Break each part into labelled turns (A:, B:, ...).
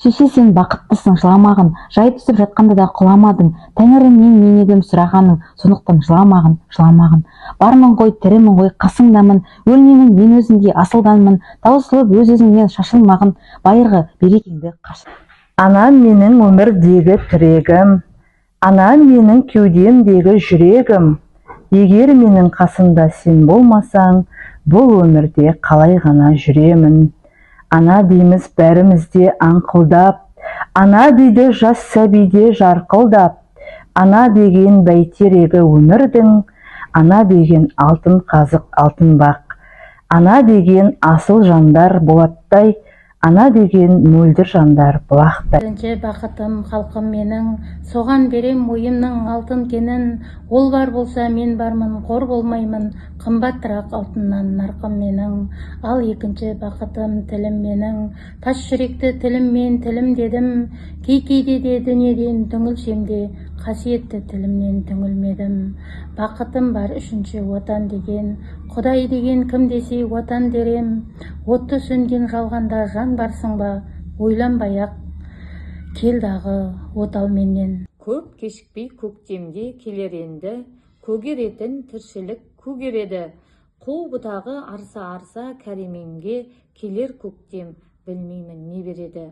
A: Шеше, сен бақыттысың, жыламағын, жай түсіп жатқанда да құламадың, Тәңірімнен мен едім сұрағаның, сондықтан жыламағын, жыламағын. Бармын ғой, тірімін ғой, қасыңдамын, өлмеймін мен өзіңдей асылданмын, таусылып өз-өзіңнен шашылмағын, байырғы берекеңді қашыр.
B: Анам менің өмірдегі тірегім, анам менің кеудемдегі жүрегім. Егер менің қасымда сен болмасаң, бұл өмірде қалай ғана жүремін. Ана дейміз бәрімізде аңқылдап, ана дейді жас сәбиде жарқылдап. Ана деген бәйтерегі өмірдің, ана деген алтын қазық алтын бақ. Ана деген асыл жандар болаттай, ана деген мөлдір жандар бұлақтай.
C: Бірінші бақытым халқым менің, соған берем ойымның алтын кенін. Ол бар болса мен бармын, қор болмаймын, қымбаттырақ алтыннан нарқым менің. Ал екінші бақытым тілім менің, тас жүректі тіліммен тілім дедім. Кейде де дүниеден түңілсемде, қасиетті тілімнен түңілмедім. Бақытым бар үшінші отан деген, Құдай деген кім десе отан дерем. Отты сөнген жалғанда жан барсың ба, ойланбай-ақ кел дағы отал менен.
D: Көп кешікпей көктемде келер енді, көгеретін тіршілік көгереді. Қу бұтағы арса-арса кәременге, келер көктем білмеймін не береді.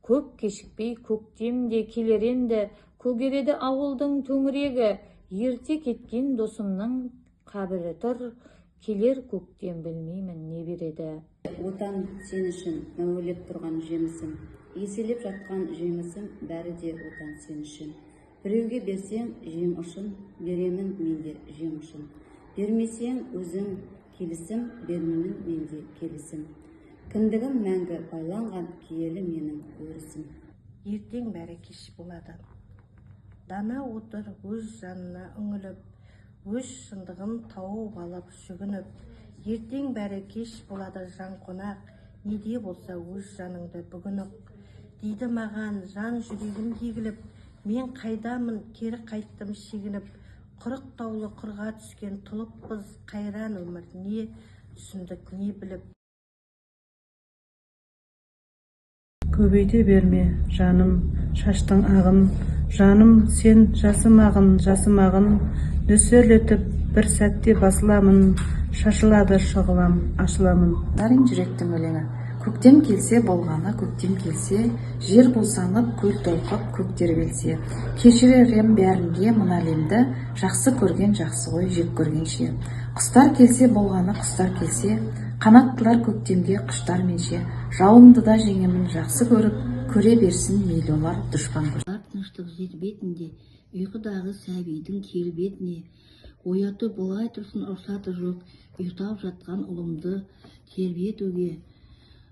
D: Көп кешікпей көктемде келер енді, көгереді ауылдың төңірегі. Ерте кеткен досымның қабірі тұр, келер көктем білмеймін не береді.
E: Отан сен үшін мәуелеп тұрған жемісім, еселеп жатқан жемісім, бәрі де отан сен үшін. Біреуге берсең жем ұшын, беремін менде жем ұшын. Бермесең өзің келісім, бермеймін менде келісім. Кіндігім мәңгі байланған, киелі менің өрісім.
F: Ертең бәрі кеш болады. Дана отыр өз жанына үңіліп, өз шындығын тауып алып жүгініп. Ертең бәрі кеш болады жан қонақ, неде болса өз жаныңды бүгін ұқ. Дейді маған жан жүрегім егіліп, мен қайдамын кері қайттым шегініп. Құрық таулы қырға түскен тұлыппыз, қайран өмір не түсіндік не біліп.
G: Көбейте берме жаным шаштың ағын, жаным сен жасымағын, жасымағын. Нөсерлетіп бір сәтте басыламын, шашылады шұғылам, ашыламын.
H: Дарин жүректің өлеңі. Көктем келсе болғаны, көктем келсе, жер босанып, көл толқып, көк тербелсе. Кешіререм бәрінде мына әлемді, жақсы көрген жақсы ғой, жек көргенше. Құстар келсе болғаны, құстар келсе, қанаттылар көктемге құштар менше. Жауымды да жеңемін жақсы көріп, көре берсін мейлі олар дұшпан көріп.
I: Тыныштық жер бетінде, ұйқыдағы сәбидің келбетіне, ояты болай тұрсын ұрсаты жоқ, ұйықтап жатқан ұлымды тербетуге.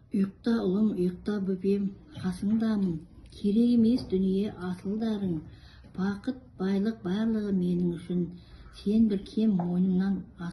I: Ұйықта ұлым, ұйықта бөпем, қасыңдамын, керек емес дүние асылдарың. Бақыт, байлық барлығы менің үшін, сен бір кем мойнымнан